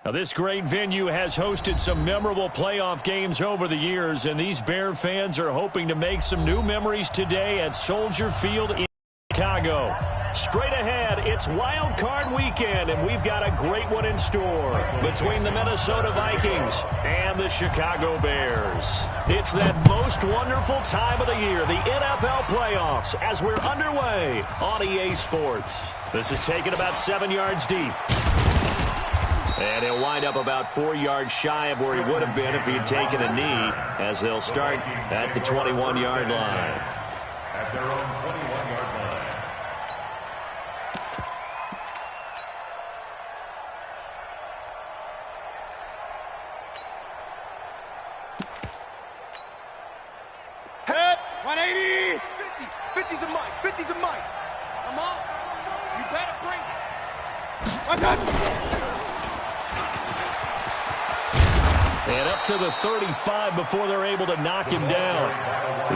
Now, this great venue has hosted some memorable playoff games over the years, and these Bear fans are hoping to make some new memories today at Soldier Field in Chicago. Straight ahead, it's Wild Card Weekend, and we've got a great one in store between the Minnesota Vikings and the Chicago Bears. It's that most wonderful time of the year, the NFL playoffs, as we're underway on EA Sports. This is taken about 7 yards deep. And he'll wind up about 4 yards shy of where he would have been if he had taken a knee, as they'll start at the 21-yard line. At their own 21-yard line. Hit! 180! 50 the mic, 50 the mic. Come on. You better bring it. Watch out! And up to the 35 before they're able to knock him down.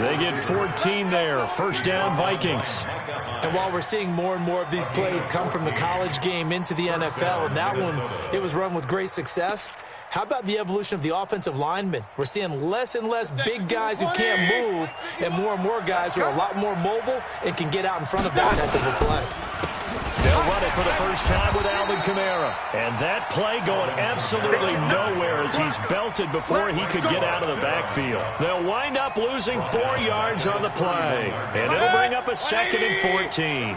They get 14 there. First down, Vikings. And while we're seeing more and more of these plays come from the college game into the NFL, and that one, it was run with great success, how about the evolution of the offensive linemen? We're seeing less and less big guys who can't move, and more guys who are a lot more mobile and can get out in front of that type of a play. They'll run it for the first time with Alvin Kamara. And that play going absolutely nowhere as he's belted before he could get out of the backfield. They'll wind up losing 4 yards on the play. And it'll bring up a 2nd and 14.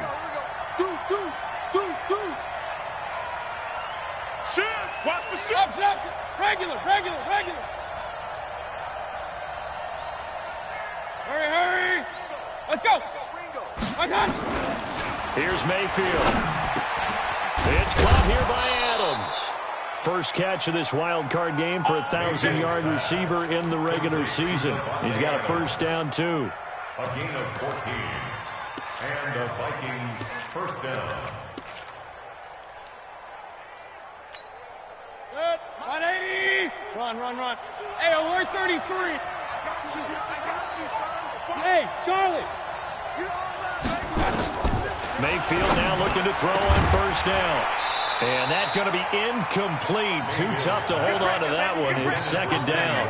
Watch the shot. Regular. Hurry. Let's go. Here's Mayfield. It's caught here by Adams. First catch of this wild card game for a 1,000-yard receiver in the regular season. He's got a first down, too. A gain of 14. And the Vikings first down. Good. 180. Run. Hey, alert 33. I got you, son. Hey, Charlie. Mayfield now looking to throw on first down. And that's going to be incomplete. Too tough to hold on to that one. It's 2nd down.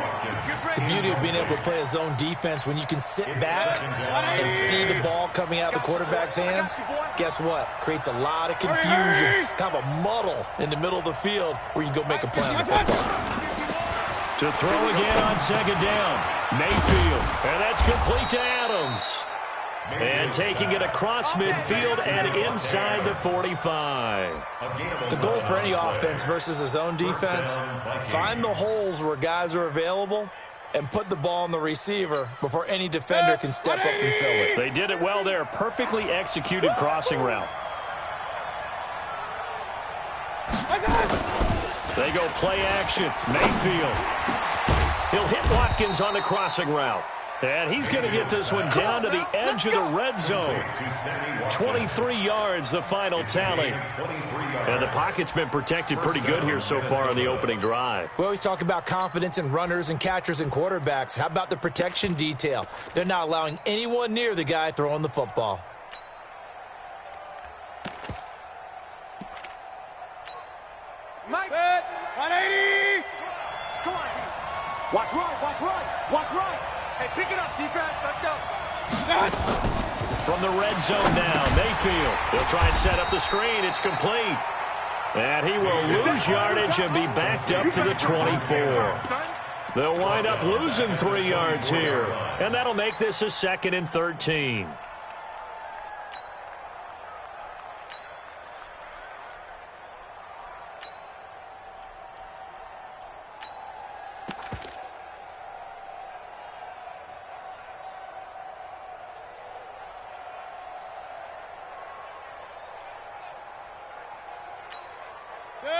The beauty of being able to play a zone defense, when you can sit back and see the ball coming out of the quarterback's hands, guess what? Creates a lot of confusion, kind of a muddle in the middle of the field where you can go make a play on the football. To throw again on 2nd down. Mayfield. And that's complete to Adams. And taking it across midfield and inside the 45. The goal for any offense versus a zone defense, find the holes where guys are available and put the ball on the receiver before any defender can step up and fill it. They did it well there. Perfectly executed crossing route. They go play action. Mayfield. He'll hit Watkins on the crossing route. And he's going to get this one down to the edge of the red zone. 23 yards, the final tally. And the pocket's been protected pretty good here so far on the opening drive. We always talk about confidence in runners and catchers and quarterbacks. How about the protection detail? They're not allowing anyone near the guy throwing the football. Mike. 180. Come on, D. Watch right. Hey, pick it up, defense. Let's go. From the red zone now, Mayfield. He'll try and set up the screen. It's complete. And he will lose yardage and be backed up to the 24. They'll wind up losing 3 yards here. And that'll make this a 2nd and 13.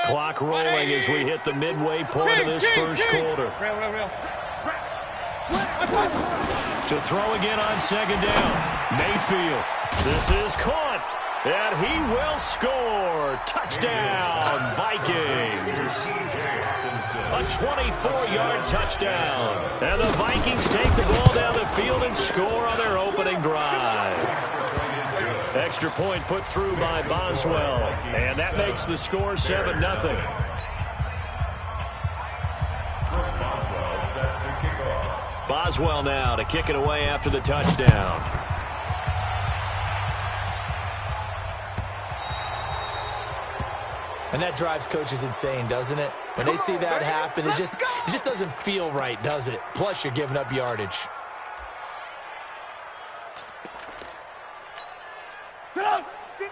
Clock rolling as we hit the midway point of this first quarter. To throw again on 2nd down. Mayfield. This is caught. And he will score. Touchdown, Vikings. A 24-yard touchdown. And the Vikings take the ball down the field and score on their opening drive. Extra point put through by Boswell. And that makes the score 7-0. Boswell now to kick it away after the touchdown. And that drives coaches insane, doesn't it? When they see that happen, it just doesn't feel right, does it? Plus, you're giving up yardage.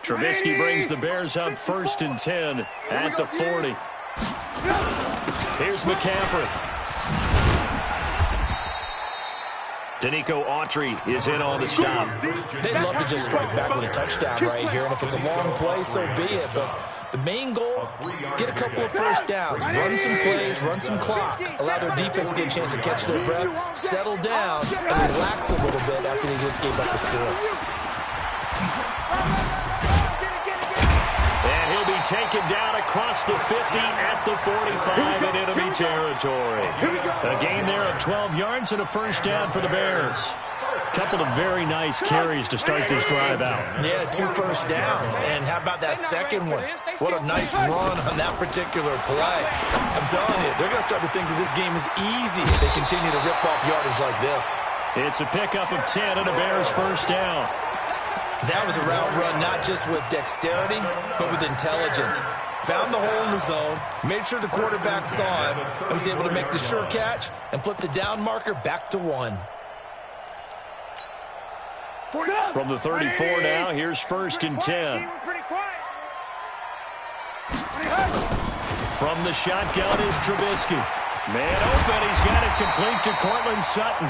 Trubisky brings the Bears up 1st and 10 at the 40. Here's McCaffrey. Danico Autry is in on the stop. They'd love to just strike back with a touchdown right here, and if it's a long play, so be it. But the main goal, get a couple of first downs, run some plays, run some clock, allow their defense to get a chance to catch their breath, settle down, and relax a little bit after they just gave up the score. And he'll be taken down across the 50 at the 45 in enemy territory. A gain there of 12 yards and a first down for the Bears. Couple of very nice carries to start this drive out. Yeah, 2 first downs. And how about that second one? What a nice run on that particular play. I'm telling you, they're going to start to think that this game is easy if they continue to rip off yardage like this. It's a pickup of 10 and a Bears first down. That was a route run not just with dexterity, but with intelligence. Found the hole in the zone, made sure the quarterback saw him, and was able to make the sure catch and flip the down marker back to 1. From the 34 now, here's 1st and 10. From the shotgun is Trubisky. Man open, he's got it complete to Cortland Sutton.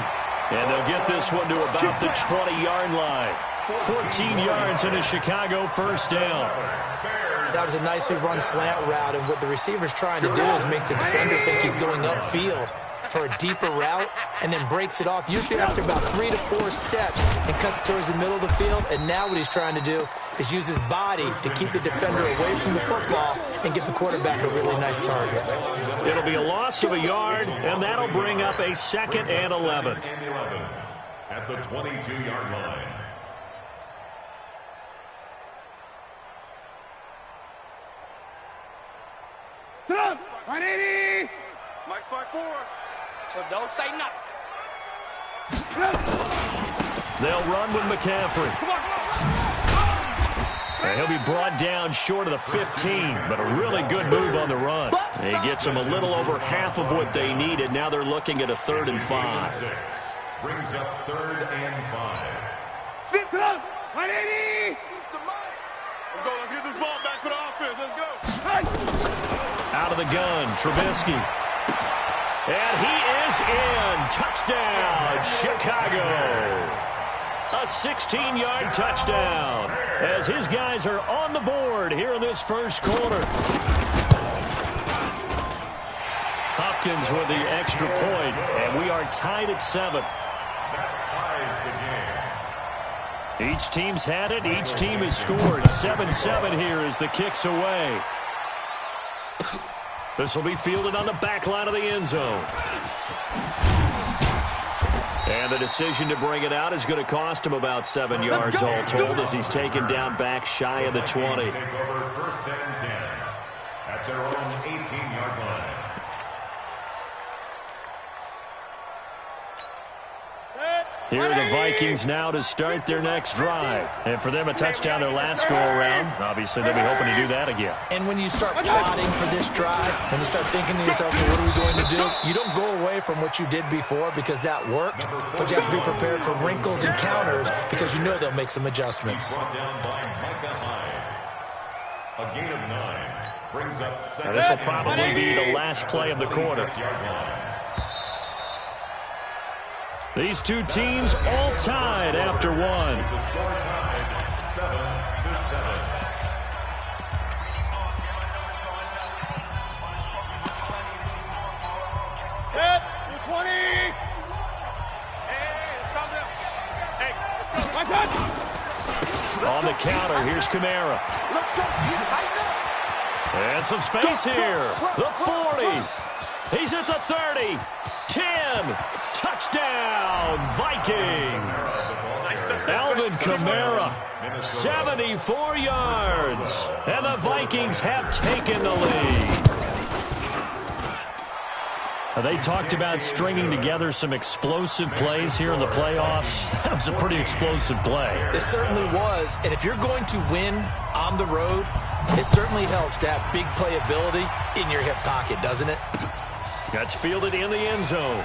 And they'll get this one to about the 20-yard line. 14 yards and a Chicago first down. That was a nicely run slant route, and what the receiver's trying to do is make the defender think he's going upfield for a deeper route, and then breaks it off, usually after about 3 to 4 steps, and cuts towards the middle of the field. And now what he's trying to do is use his body to keep the defender away from the football and give the quarterback a really nice target. It'll be a loss of a yard, and that'll bring up a 2nd and 11. At the 22-yard line. Sit up! 180! Mike's by 4. So don't say nothing. They'll run with McCaffrey. Come on, And he'll be brought down short of the 15, but a really good move on the run. He gets them a little over half of what they needed. Now they're looking at a 3rd and 5. Brings up 3rd and 5. 180! Let's go. Let's get this ball back for the offense. Let's go. Out of the gun, Trubisky. And he is in. Touchdown, Chicago. A 16-yard touchdown as his guys are on the board here in this first quarter. Hopkins with the extra point, and we are tied at 7. That ties the game. Each team's had it. Each team has scored. 7-7 here as the kick's away. This will be fielded on the back line of the end zone. And the decision to bring it out is going to cost him about 7 yards all told as he's taken down back shy of the 20. Take over 1st and 10 at their own 18-yard line. Here are the Vikings now to start their next drive. And for them, a touchdown their last go-around. Obviously, they'll be hoping to do that again. And when you start plotting for this drive, when you start thinking to yourself, well, what are we going to do? You don't go away from what you did before because that worked, but you have to be prepared for wrinkles and counters because you know they'll make some adjustments. Brought down by Micah Hyde. A gain of 9 brings up 2nd. Now, this will probably be the last play of the quarter. These two teams all tied after 1. The score tied 7-7. Hit! 20! Hey, let's go. Hey, let's go. My touch! On the counter, here's Kamara. Let's go. Tighten up. And some space here. The 40. He's at the 30. 10. Touchdown, Vikings. Alvin Kamara, 74 yards. And the Vikings have taken the lead. They talked about stringing together some explosive plays here in the playoffs. That was a pretty explosive play. It certainly was. And if you're going to win on the road, it certainly helps to have big playability in your hip pocket, doesn't it? That's fielded in the end zone.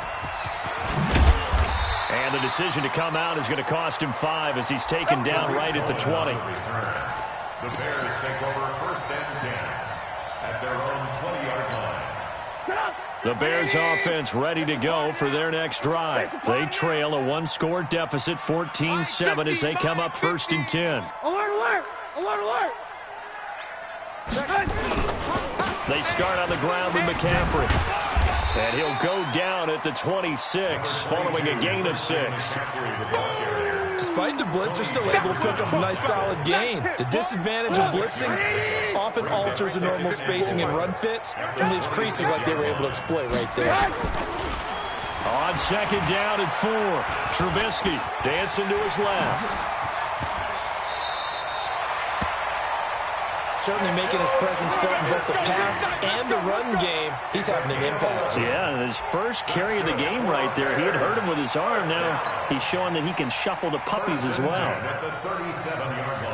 And the decision to come out is going to cost him 5 as he's taken down right at the 20. The Bears take over 1st and 10 at their own 20-yard line. The Bears offense ready to go for their next drive. They trail a 1-score deficit, 14-7, as they come up 1st and 10. Alert, alert! Alert, alert! They start on the ground with McCaffrey. And he'll go down at the 26, following a gain of 6. Despite the blitz, they're still able to pick up a nice solid gain. The disadvantage of blitzing often alters the normal spacing and run fits and leaves creases like they were able to exploit right there. On 2nd down and 4, Trubisky dancing to his left. Certainly making his presence felt in both the pass and the run game. He's having an impact. Yeah, his first carry of the game right there. He had hurt him with his arm. Now he's showing that he can shuffle the puppies as well. At the 37-yard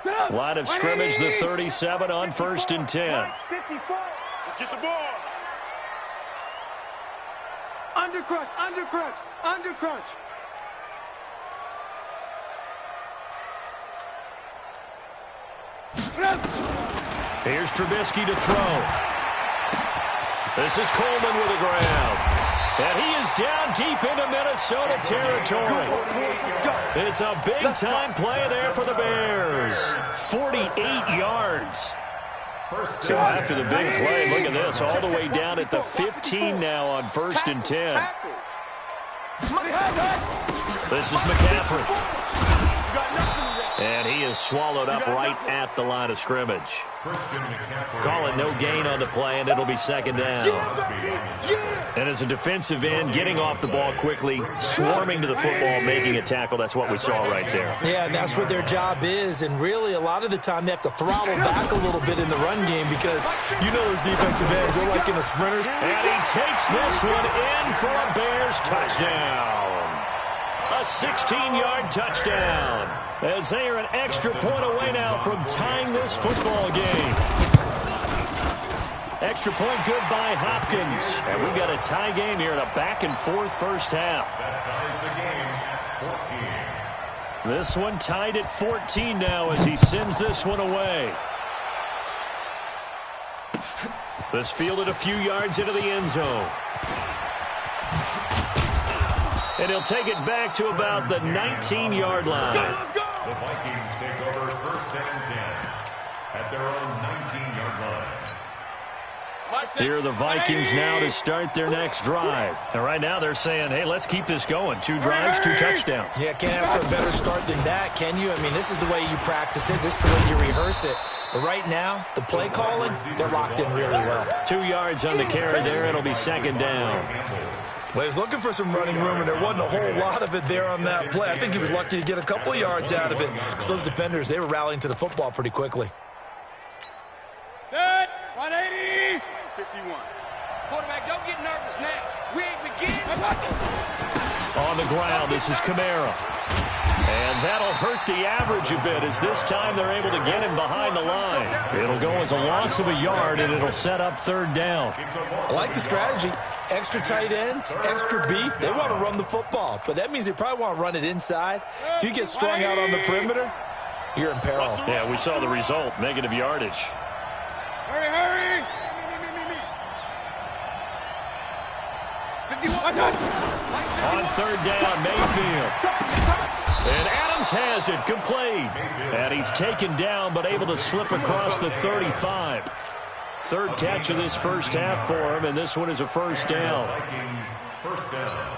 line. Line of scrimmage, the 37 on 1st and 10. 54. Let's get the ball. Undercrunch, undercrunch, undercrunch. Here's Trubisky to throw. This is Coleman with the ground. And he is down deep into Minnesota territory. It's a big-time play there for the Bears. 48 yards. So after the big play, look at this, all the way down at the 15 now on 1st and 10. This is McCaffrey. And he is swallowed up right at the line of scrimmage. Call it no gain on the play, and it'll be 2nd down. And as a defensive end, getting off the ball quickly, swarming to the football, making a tackle, that's what we saw right there. Yeah, and that's what their job is. And really, a lot of the time, they have to throttle back a little bit in the run game because you know those defensive ends, they're like in the sprinters. And he takes this one in for a Bears touchdown. A 16-yard touchdown, as they are an extra point away now from tying this football game. Extra point good by Hopkins. And we've got a tie game here in a back-and-forth first half. That ties the game at 14. This one tied at 14 now as he sends this one away. This fielded a few yards into the end zone. And he'll take it back to about the 19-yard line. The Vikings take over 1st and 10 at their own 19-yard line. Here are the Vikings now to start their next drive. And right now they're saying, hey, let's keep this going. 2 drives, 2 touchdowns. Yeah, can't ask for a better start than that, can you? I mean, this is the way you practice it. This is the way you rehearse it. But right now, the play calling, they're locked in really well. 2 yards on the carry there. It'll be 2nd down. Well, he was looking for some running room, and there wasn't a whole lot of it there on that play. I think he was lucky to get a couple of yards out of it because those defenders, they were rallying to the football pretty quickly. Good. 180. 51. Quarterback, don't get nervous now. We ain't beginning. On the ground, this is Kamara. And that'll hurt the average a bit as this time they're able to get him behind the line. It'll go as a loss of a yard, and it'll set up 3rd down. I like the strategy. Extra tight ends, extra beef. They want to run the football, but that means they probably want to run it inside. If you get strung out on the perimeter, you're in peril. Yeah, we saw the result, negative yardage. Hurry, hurry. On 3rd down, Mayfield. And Adams has it, complete. And he's taken down, but able to slip across the 35. 3rd catch of this first half for him, and this one is a 1st down. First down.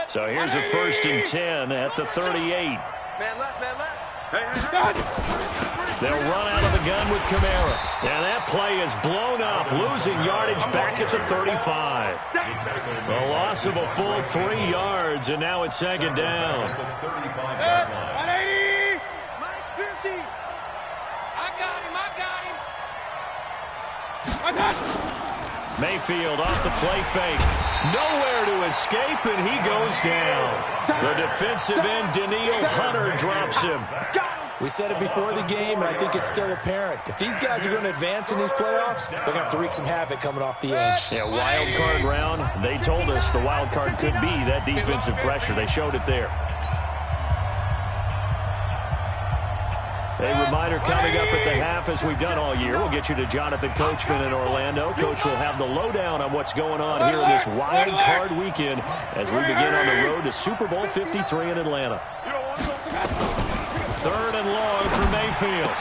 So here's a 1st and 10 at the 38. Man left, man left. They'll run out of the gun with Kamara. And that play is blown up, losing yardage back at the 35. A loss of a full 3 yards, and now it's 2nd down. 180. Mike 50. I got him. Mayfield off the play fake. Nowhere to escape, and he goes down. The defensive end, Daniil Hunter, drops him. We said it before the game, and I think it's still apparent. If these guys are going to advance in these playoffs, they're going to have to wreak some havoc coming off the edge. Yeah, wild card round. They told us the wild card could be that defensive pressure. They showed it there. A reminder coming up at the half, as we've done all year. We'll get you to Jonathan Coachman in Orlando. Coach will have the lowdown on what's going on here in this wild card weekend as we begin on the road to Super Bowl 53 in Atlanta. 3rd and long for Mayfield.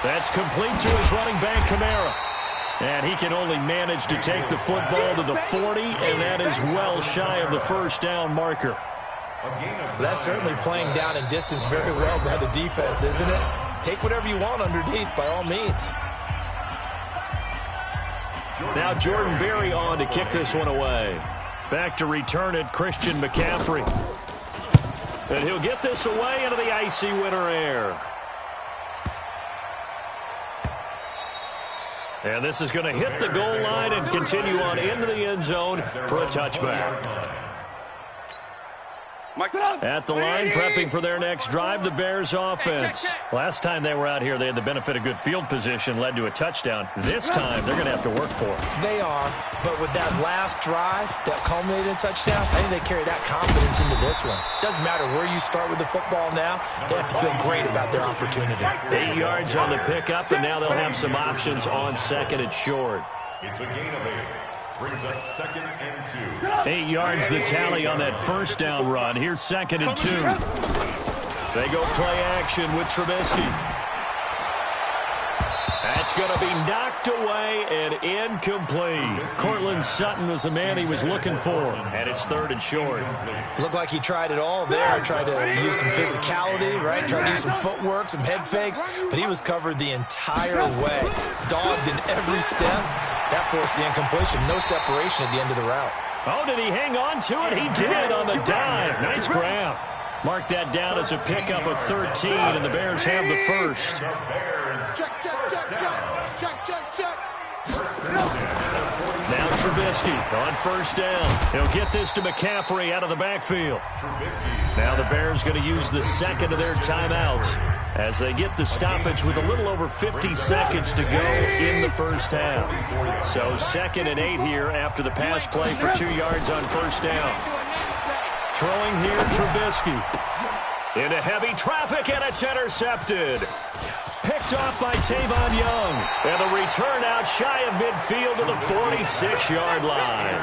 That's complete to his running back, Kamara. And he can only manage to take the football to the 40, and that is well shy of the first down marker. That's certainly playing down in distance very well by the defense, isn't it? Take whatever you want underneath, by all means. Now Jordan Berry on to kick this one away. Back to return it, Christian McCaffrey. And he'll get this away into the icy winter air. And this is going to hit the goal line and continue on into the end zone for a touchback. At the line, prepping for their next drive, the Bears offense. Last time they were out here, they had the benefit of good field position, led to a touchdown. This time, they're going to have to work for it. They are, but with that last drive that culminated in a touchdown, I think they carry that confidence into this one. Doesn't matter where you start with the football now, they have to feel great about their opportunity. 8 yards on the pickup, and now they'll have some options on 2nd and short. It's a gain of 8. Brings up 2nd and 2. 8 yards the tally on that first down run. Here's 2nd and 2. They go play action with Trubisky. That's going to be knocked away and incomplete. Cortland Sutton was the man he was looking for. And it's 3rd and short. Looked like he tried it all there. Tried to use some physicality, right? Tried to use some footwork, some head fakes. But he was covered the entire way. Dogged in every step. That forced the incompletion. No separation at the end of the route. Oh, did he hang on to it? He did on the dive. Nice grab. Mark that down as a pickup of 13, and the Bears have the first. Check. Now Trubisky on first down. He'll get this to McCaffrey out of the backfield. Now the Bears going to use the second of their timeouts as they get the stoppage with a little over 50 seconds to go in the first half. So 2nd and 8 here after the pass play for 2 yards on first down. Throwing here, Trubisky. Into heavy traffic, and it's intercepted. Picked off by Tavon Young. And the return out shy of midfield to the 46-yard line.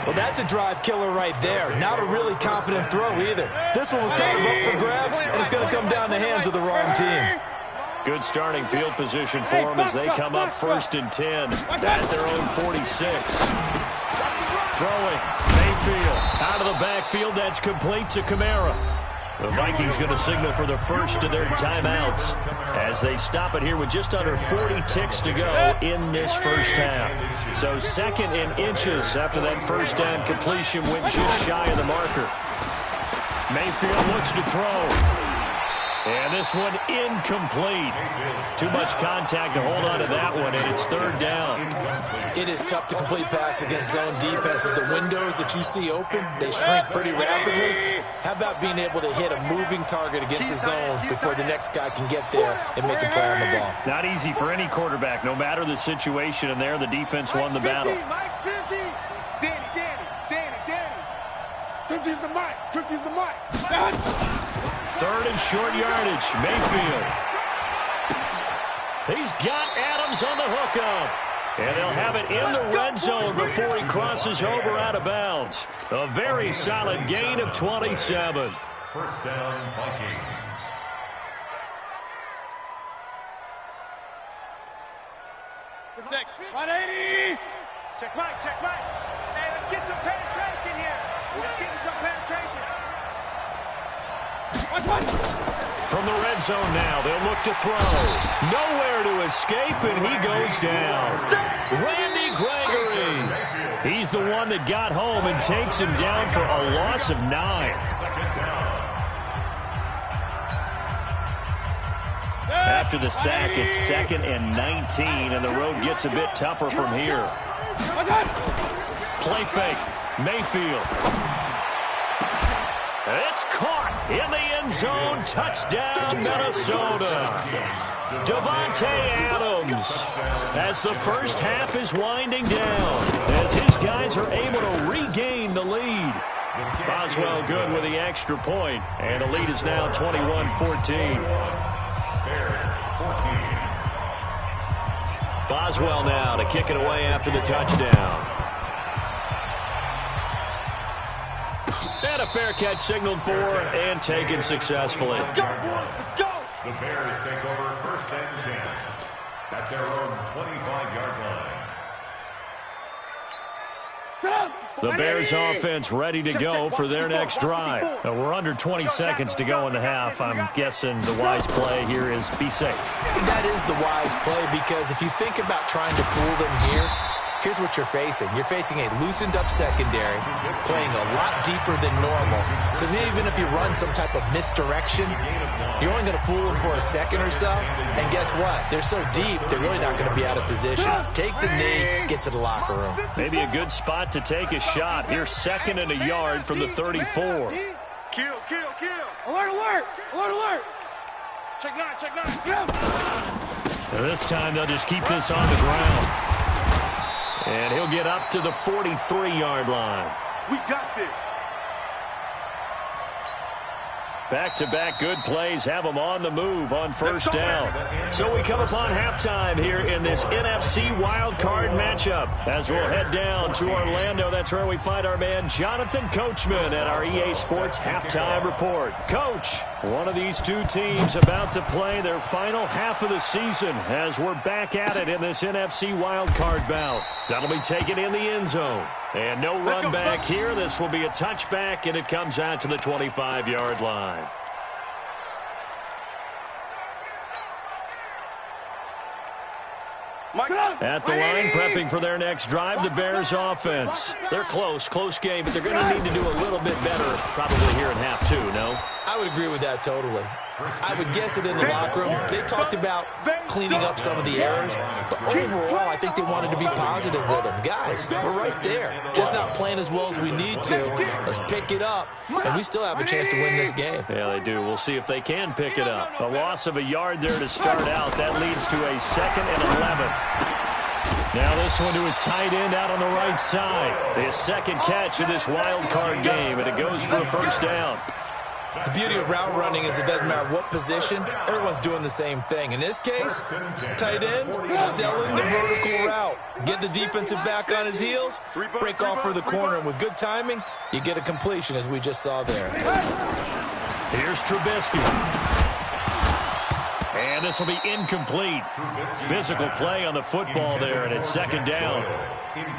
Well, that's a drive killer right there. Not a really confident throw either. This one was kind of up for grabs, and it's going to come down the hands of the wrong team. Good starting field position for them as they come up 1st and 10 at their own 46. Throwing, Mayfield out of the backfield. That's complete to Kamara. The Vikings going to signal for the first of their timeouts as they stop it here with just under 40 ticks to go in this first half. So 2nd and inches after that first down completion went just shy of the marker. Mayfield looks to throw. And this one incomplete. Too much contact to hold on to that one, and it's 3rd down. It is tough to complete pass against zone defenses. The windows that you see open, they shrink pretty rapidly. How about being able to hit a moving target against the zone before the next guy can get there and make a play on the ball? Not easy for any quarterback, no matter the situation, and there the defense won the battle. Mike's 50. Danny. 50's the mic. 50's the mic. 3rd and short yardage. Mayfield. He's got Adams on the hookup. And they'll have it in the red zone before he crosses over out of bounds. A very solid gain of 27. First down, Vikings. Check. 180. Check right. Hey, let's get some penetration here. Let's get some penetration. From the red zone now, they'll look to throw. Nowhere to escape, and he goes down. Randy Gregory. He's the one that got home and takes him down for a loss of 9. After the sack, it's 2nd and 19, and the road gets a bit tougher from here. Play fake. Mayfield. It's caught in the end zone. Touchdown, Minnesota. Davante Adams, as the first half is winding down, as his guys are able to regain the lead. Boswell good with the extra point, and the lead is now 21-14. Boswell now to kick it away after the touchdown. And a fair catch signaled for and taken successfully. Let's go, boys. Let's go. The Bears take over 1st and 10 at their own 25-yard line. The Bears offense ready to go for their next drive. We're under 20 seconds to go in the half. I'm guessing the wise play here is be safe. That is the wise play, because if you think about trying to fool them here, here's what you're facing. You're facing a loosened-up secondary, playing a lot deeper than normal. So even if you run some type of misdirection, you're only going to fool them for a second or so. And guess what? They're so deep, they're really not going to be out of position. Take the knee, get to the locker room. Maybe a good spot to take a shot. Here's 2nd and a yard from the 34. Kill. Alert, alert. Alert, alert. Check 9, check 9. Go. This time they'll just keep this on the ground. And he'll get up to the 43-yard line. We got this. Back-to-back good plays have them on the move on first down. So we come upon halftime here in this NFC wildcard matchup. As we'll head down to Orlando, that's where we find our man Jonathan Coachman at our EA Sports Halftime Report. Coach, one of these two teams about to play their final half of the season as we're back at it in this NFC wildcard bout. That'll be taken in the end zone. And no run back here. This will be a touchback, and it comes out to the 25-yard line. At the line, prepping for their next drive, the Bears offense. They're close game, but they're going to need to do a little bit better probably here in half 2, no? I would agree with that totally. I would guess it in the locker room. They talked about cleaning up some of the errors, but overall, I think they wanted to be positive with them. Guys, we're right there. Just not playing as well as we need to. Let's pick it up, and we still have a chance to win this game. Yeah, they do. We'll see if they can pick it up. A loss of a yard there to start out. That leads to a 2nd and 11. Now this one to his tight end out on the right side. His second catch of this wild card game, and it goes for a first down. The beauty of route running is it doesn't matter what position, everyone's doing the same thing. In this case, tight end, selling the vertical route. Get the defensive back on his heels, break off for the corner, and with good timing, you get a completion as we just saw there. Here's Trubisky. And this will be incomplete. Physical play on the football there, and it's 2nd down.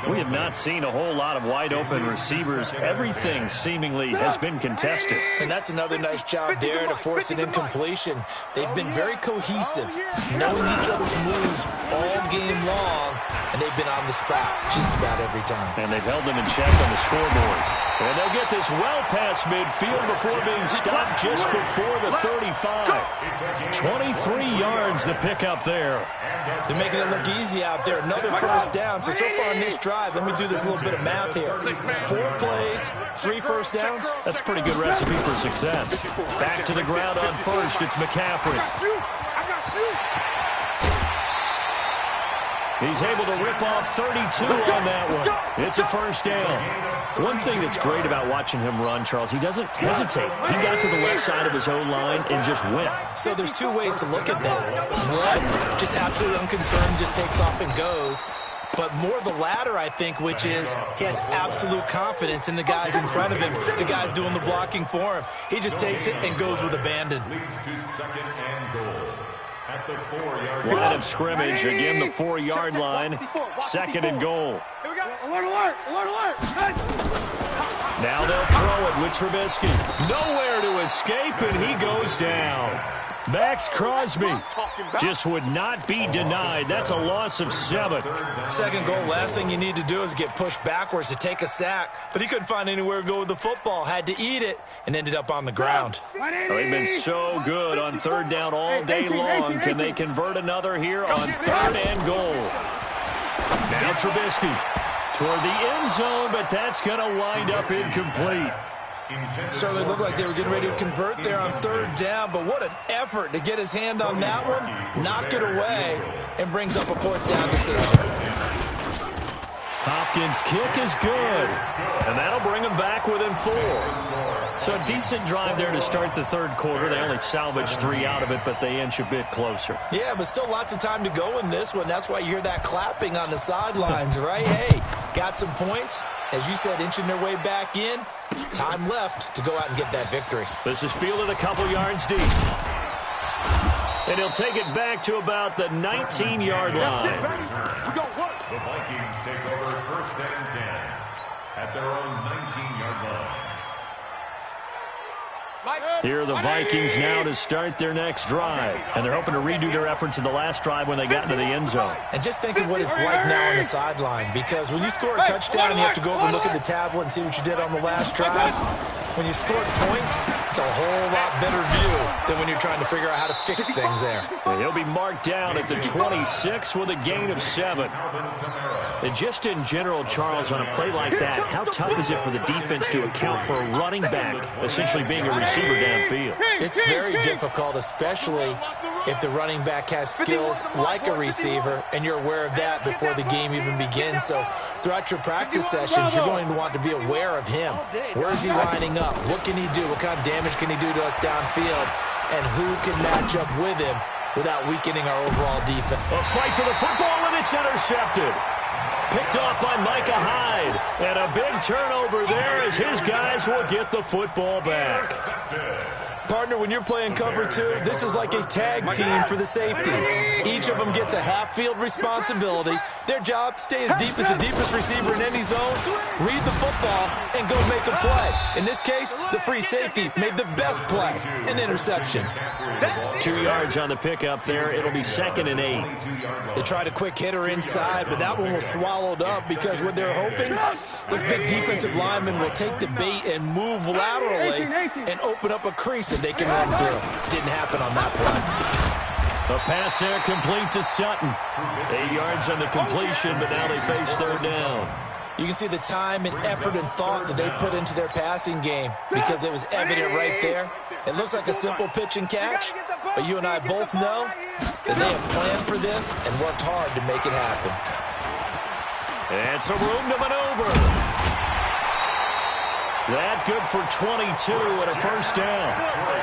We have not seen a whole lot of wide-open receivers. Everything seemingly has been contested. And that's another nice job there to force an incompletion. They've been very cohesive, knowing each other's moves all game long, and they've been on the spot just about every time. And they've held them in check on the scoreboard. And they'll get this well past midfield before being stopped just before the 35. 23 yards the pickup there. They're making it look easy out there. Another first down. So far in this drive, let me do this little bit of math here. 4 plays, 3 first downs. That's a pretty good recipe for success. Back to the ground on first. It's McCaffrey. He's able to rip off 32 on that one. It's a first down. One thing that's great about watching him run, Charles, he doesn't hesitate. He got to the left side of his own line and just went. So there's 2 ways to look at that. One, just absolutely unconcerned, just takes off and goes. But more the latter, I think, which is he has absolute confidence in the guys in front of him, the guys doing the blocking for him. He just takes it and goes with abandon. Leads to 2nd and goal at the 4-yard line. Line of scrimmage, again the 4-yard line, 2nd and goal. Here we go. Alert, alert, alert, alert. Now they'll throw it with Trubisky. Nowhere to escape, and he goes down. Max Crosby just would not be denied. That's a loss of 7. Second goal, last thing you need to do is get pushed backwards to take a sack. But he couldn't find anywhere to go with the football. Had to eat it and ended up on the ground. They've been so good on third down all day long. Can they convert another here on 3rd and goal? Now Trubisky toward the end zone, but that's going to wind up incomplete. Certainly looked like they were getting ready to convert there on 3rd down, but what an effort to get his hand on that one, knock it away, and brings up a 4th down decision. Hopkins' kick is good, and that'll bring him back within 4. So a decent drive there to start the 3rd quarter. They only salvaged 3 out of it, but they inch a bit closer. Yeah, but still lots of time to go in this one. That's why you hear that clapping on the sidelines, right? Hey, got some points. As you said, inching their way back in. Time left to go out and get that victory. This is fielded a couple yards deep. And he'll take it back to about the 19-yard line. The Vikings take over 1st and 10 at their own 19-yard line. Here are the Vikings now to start their next drive. And they're hoping to redo their efforts in the last drive when they got into the end zone. And just think of what it's like now on the sideline. Because when you score a touchdown, you have to go over and look at the tablet and see what you did on the last drive. When you scored points, it's a whole lot better view than when you're trying to figure out how to fix things there. And he'll be marked down at the 26 with a gain of 7. And just in general, Charles, on a play like that, how tough is it for the defense to account for a running back essentially being a receiver downfield? It's very difficult, especially if the running back has skills like a receiver, and you're aware of that before the game even begins. So throughout your practice sessions, you're going to want to be aware of him. Where is he lining up? What can he do? What kind of damage can he do to us downfield? And who can match up with him without weakening our overall defense? A fight for the football, and it's intercepted. Picked off by Micah Hyde. And a big turnover there as his guys will get the football back. Partner, when you're playing cover 2, this is like a tag team for the safeties. Each of them gets a half-field responsibility. Their job, stay as deep as the deepest receiver in any zone, read the football, and go make a play. In this case, the free safety made the best play, an interception. 2 yards on the pickup there. It'll be 2nd and 8. They tried a quick hitter inside, but that one was swallowed up because what they're hoping, this big defensive lineman will take the bait and move laterally and open up a crease that they can run through. Didn't happen on that play. The pass there complete to Sutton. 8 yards on the completion, but now they face 3rd down. You can see the time and effort and thought that they put into their passing game because it was evident right there. It looks like a simple pitch and catch, but you and I both know that they have planned for this and worked hard to make it happen. And some room to maneuver. That good for 22 and a 1st down.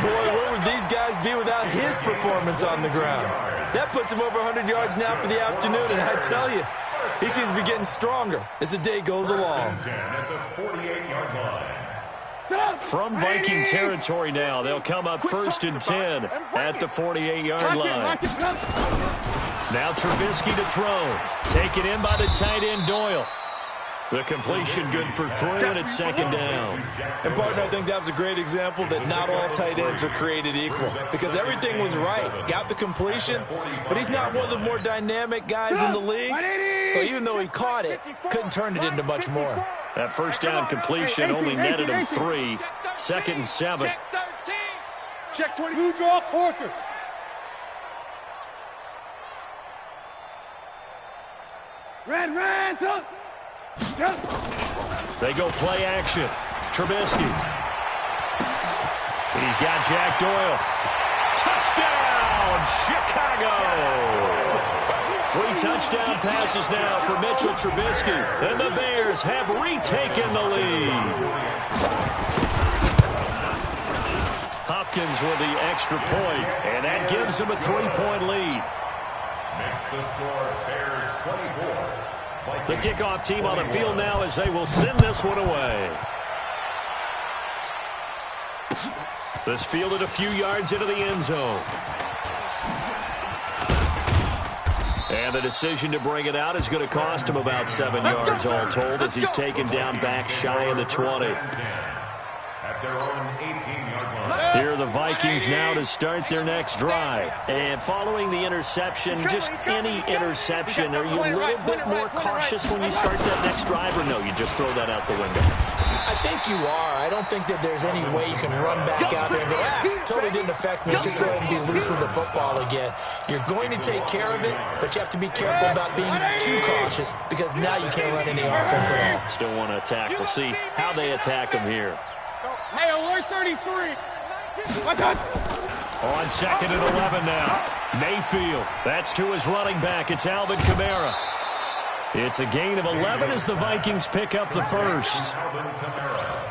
Boy, where would these guys be without his performance on the ground? That puts him over 100 yards now for the afternoon, and I tell you, he seems to be getting stronger as the day goes along. From Viking territory now, they'll come up 1st and 10 at the 48-yard line. Now Trubisky to throw. Taken in by the tight end Doyle. The completion good for 3, and it's 2nd down. And, partner, I think that was a great example that not all tight ends are created equal because everything was right. Got the completion, but he's not one of the more dynamic guys in the league. So even though he caught it, couldn't turn it into much more. That 1st down completion only netted him 3. 2nd and 7. Check 22, draw quarters. Red, up. They go play action. Trubisky. He's got Jack Doyle. Touchdown, Chicago! 3 touchdown passes now for Mitchell Trubisky. And the Bears have retaken the lead. Hopkins with the extra point, and that gives them a 3-point lead. Makes the score Bears 24. The kickoff team on the field now as they will send this one away. This fielded a few yards into the end zone. And the decision to bring it out is going to cost him about 7 yards all told as he's taken down back shy of the 20. At their own 18-yard line. Here are the Vikings now to start their next drive. And following the interception, just any interception, are you a little bit more cautious when you start that next drive, or no, you just throw that out the window? I think you are. I don't think that there's any way you can run back out there and go, totally didn't affect me. Just go ahead and be loose with the football again. You're going to take care of it, but you have to be careful about being too cautious because now you can't run any offense at all. Still want to attack. We'll see how they attack him here. Hey, alert 33. On 2nd and 11 now. Mayfield. That's to his running back. It's Alvin Kamara. It's a gain of 11 as the Vikings pick up the first.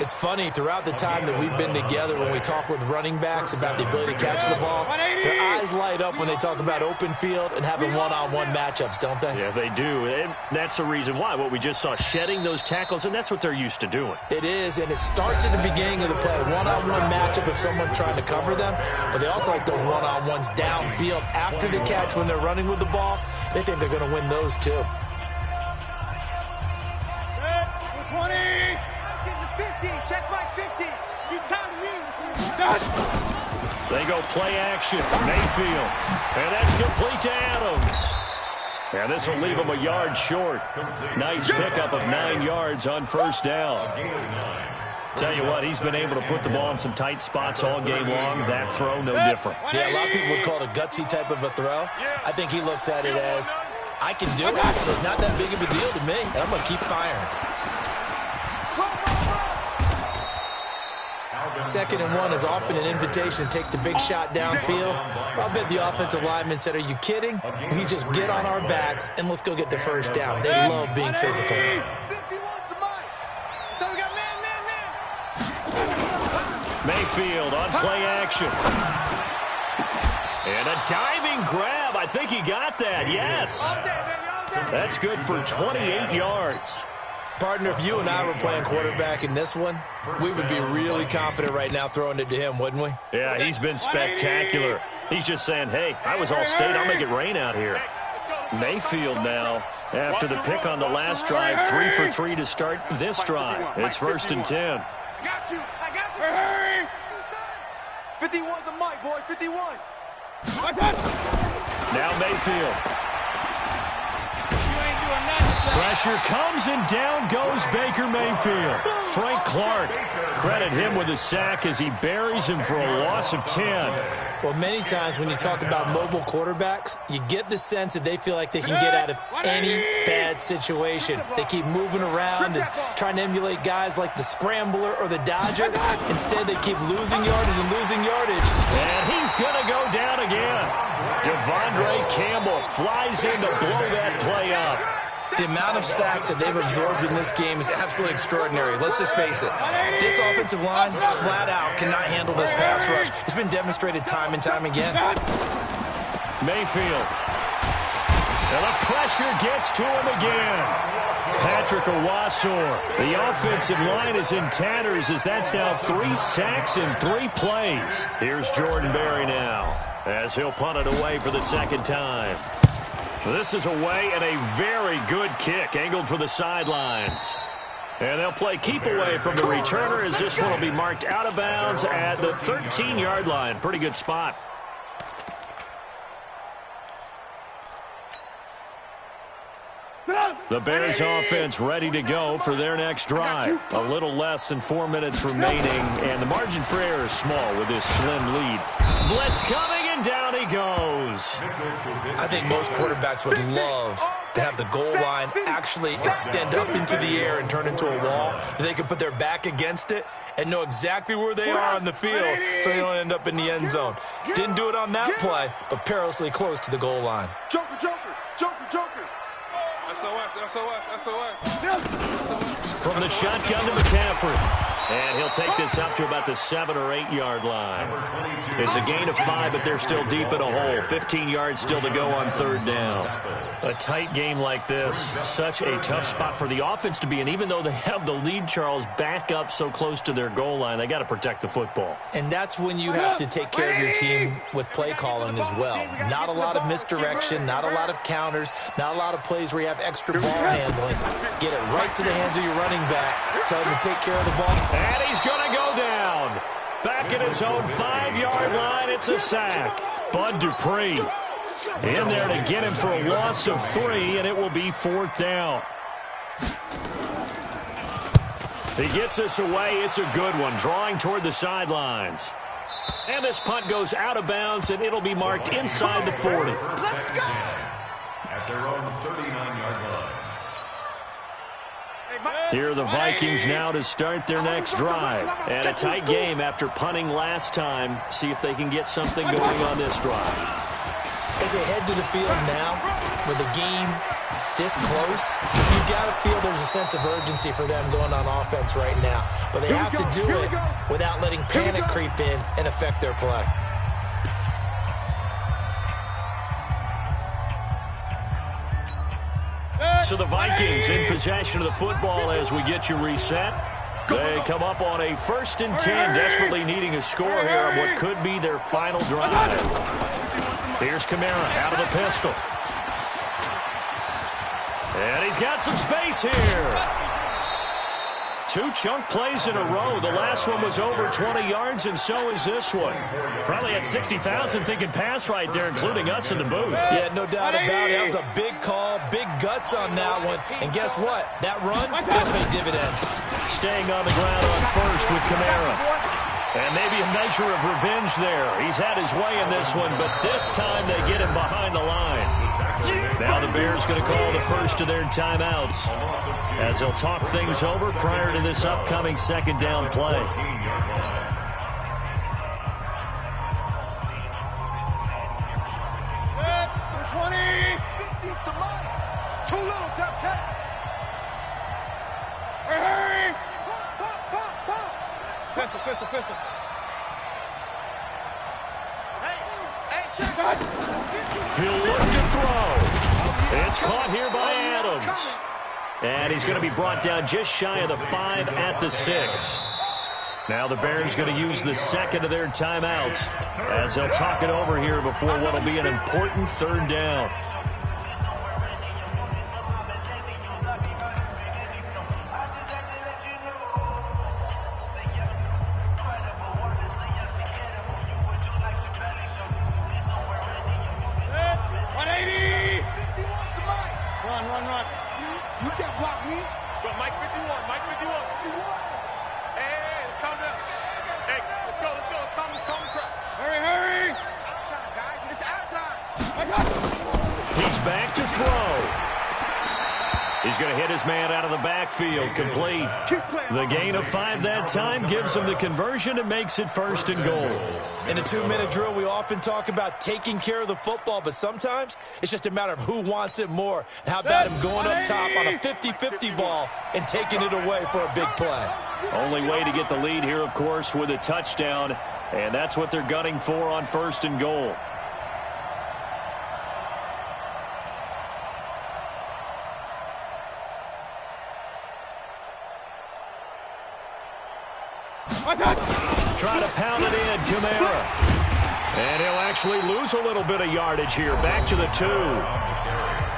It's funny, throughout the time that we've been together, when we talk with running backs about the ability to catch the ball, their eyes light up when they talk about open field and having one-on-one matchups, don't they? Yeah, they do. And that's the reason why. What we just saw, shedding those tackles, and that's what they're used to doing. It is, and it starts at the beginning of the play. One-on-one matchup if someone's trying to cover them, but they also like those one-on-ones downfield after the catch when they're running with the ball. They think they're going to win those, too. 20. Get the 50. Check my 50. He's time to They go play action. Mayfield. And that's complete to Adams. And this will leave him a yard short. Nice pickup of 9 yards on first down. Tell you what, he's been able to put the ball in some tight spots all game long. That throw, no different. Yeah, a lot of people would call it a gutsy type of a throw. I think he looks at it as, I can do it, so it's not that big of a deal to me, and I'm going to keep firing. 2nd and 1 is often an invitation to take the big shot downfield. I'll bet the offensive lineman said, are you kidding? We just get on our backs and let's go get the first down. They love being physical. Mayfield on play action. And a diving grab. I think he got that, yes. That's good for 28 yards. Partner, if you and I were playing quarterback in this one, we would be really confident right now throwing it to him, wouldn't we? Yeah, he's been spectacular. He's just saying, hey, I was all state. I'll make it rain out here. Mayfield now, after the pick on the last drive, 3 for 3 to start this drive. It's 1st and 10. I got you. Hurry. 51's the mic, boy. 51. Now Mayfield. Pressure comes and down goes Baker Mayfield. Frank Clark, credit him with a sack as he buries him for a loss of 10. Well, many times when you talk about mobile quarterbacks, you get the sense that they feel like they can get out of any bad situation. They keep moving around and trying to emulate guys like the Scrambler or the Dodger. Instead, they keep losing yardage and losing yardage. And he's going to go down again. Devondre Campbell flies in to blow that play up. The amount of sacks that they've absorbed in this game is absolutely extraordinary. Let's just face it. This offensive line, flat out, cannot handle this pass rush. It's been demonstrated time and time again. Mayfield. And the pressure gets to him again. Patrick Owasor. The offensive line is in tatters as that's now 3 sacks in 3 plays. Here's Jordan Berry now as he'll punt it away for the 2nd time. This is away and a very good kick angled for the sidelines. And they'll play keep away from the returner as this one will be marked out of bounds at the 13-yard line. Pretty good spot. The Bears offense ready to go for their next drive. A little less than 4 minutes remaining, and the margin for error is small with this slim lead. Blitz coming, and down he goes. I think most quarterbacks would love to have the goal line actually extend up into the air and turn into a wall. They can put their back against it and know exactly where they are on the field so they don't end up in the end zone. Didn't do it on that play, but perilously close to the goal line. Joker. From the shotgun to McCaffrey. And he'll take this up to about the 7 or 8 yard line. It's a gain of 5, but they're still deep in a hole. 15 yards still to go on third down. A tight game like this, such a tough spot for the offense to be in. Even though they have the lead, Charles, back up so close to their goal line, they got to protect the football. And that's when you have to take care of your team with play calling as well. Not a lot of misdirection, not a lot of counters, not a lot of plays where you have extra ball handling. Get it right to the hands of your running back. Tell him to take care of the ball. And he's going to go down. Back at his own 5-yard line, it's a sack. Bud Dupree in there to get him for a loss of 3, and it will be 4th down. He gets us away. It's a good one, drawing toward the sidelines. And this punt goes out of bounds, and it'll be marked inside the 40. Let's go! At their own 39-yard line. Here are the Vikings now to start their next drive. And a tight game after punting last time. See if they can get something going on this drive. As they head to the field now, with the game this close, you've got to feel there's a sense of urgency for them going on offense right now. But they have to do it without letting panic creep in and affect their play. So the Vikings in possession of the football as we get you reset. They come up on a 1st and 10, desperately needing a score here on what could be their final drive. Here's Kamara out of the pistol. And he's got some space here. 2 chunk plays in a row. The last one was over 20 yards, and so is this one. Probably had 60,000 thinking pass right there, including us in the booth. Yeah, no doubt about it. That was a big call, big guts on that one. And guess what? That run, it'll pay dividends. Staying on the ground on 1st with Kamara. And maybe a measure of revenge there. He's had his way in this one, but this time they get him behind the line. Now the Bears going to call the first of their timeouts as they'll talk things over prior to this upcoming 2nd down play. Pistol. He'll look to throw. It's caught here by Adams. And he's going to be brought down just shy of the 5 at the 6. Now the Bears going to use the 2nd of their timeouts as they'll talk it over here before what will be an important 3rd down. Back to throw. He's going to hit his man out of the backfield, complete. The gain of 5 that time gives him the conversion and makes it 1st and goal. In a 2-minute drill, we often talk about taking care of the football, but sometimes it's just a matter of who wants it more. How about him going up top on a 50-50 ball and taking it away for a big play? Only way to get the lead here, of course, with a touchdown, and that's what they're gunning for on 1st and goal. Try to pound it in, Kamara. And he'll actually lose a little bit of yardage here. Back to the 2.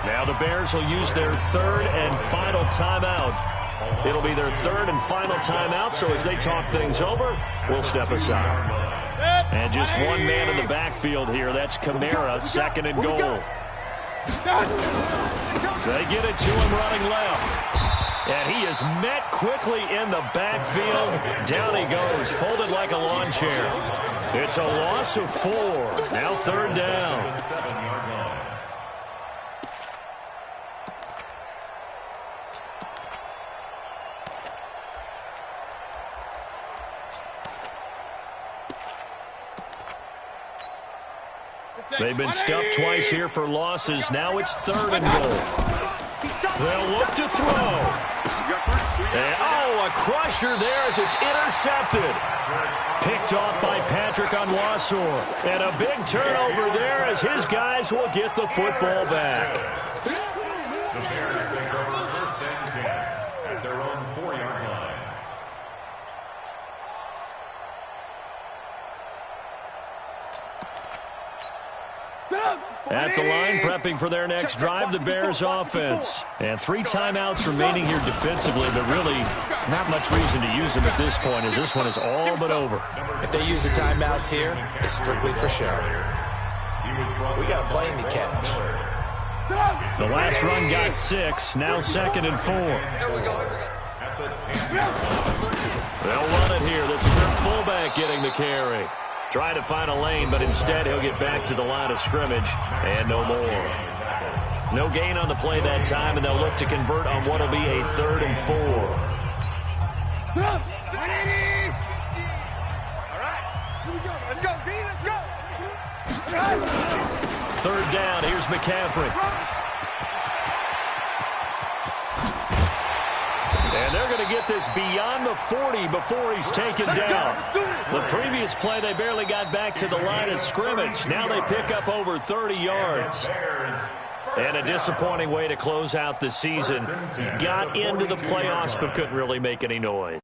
Now the Bears will use their 3rd and final timeout. It'll be their 3rd and final timeout, so as they talk things over, we'll step aside. And just one man in the backfield here. That's Kamara, 2nd and goal. They get it to him running left. And he is met quickly in the backfield. Down he goes, folded like a lawn chair. It's a loss of 4. Now 3rd down. They've been stuffed twice here for losses. Now it's 3rd and goal. They'll look to throw. And, oh, a crusher there as it's intercepted. Picked off by Patrick Onwuasor. And a big turnover there as his guys will get the football back. The Bears take over first and 10 at their own 4-yard line. At the line, prepping for their next drive, the Bears offense. And 3 timeouts remaining here defensively, but really not much reason to use them at this point as this one is all but over. If they use the timeouts here, it's strictly for show. We got plenty to catch. The last run got 6, now 2nd and 4. They'll run it here. This is their fullback getting the carry. Trying to find a lane, but instead he'll get back to the line of scrimmage and no more. No gain on the play that time, and they'll look to convert on what will be a 3rd and 4. All right, here we go. Let's go, D, let's go. 3rd down, here's McCaffrey. And they're going to get this beyond the 40 before he's taken down. The previous play, they barely got back to the line of scrimmage. Now they pick up over 30 yards. And a disappointing way to close out the season. Got into the playoffs but couldn't really make any noise.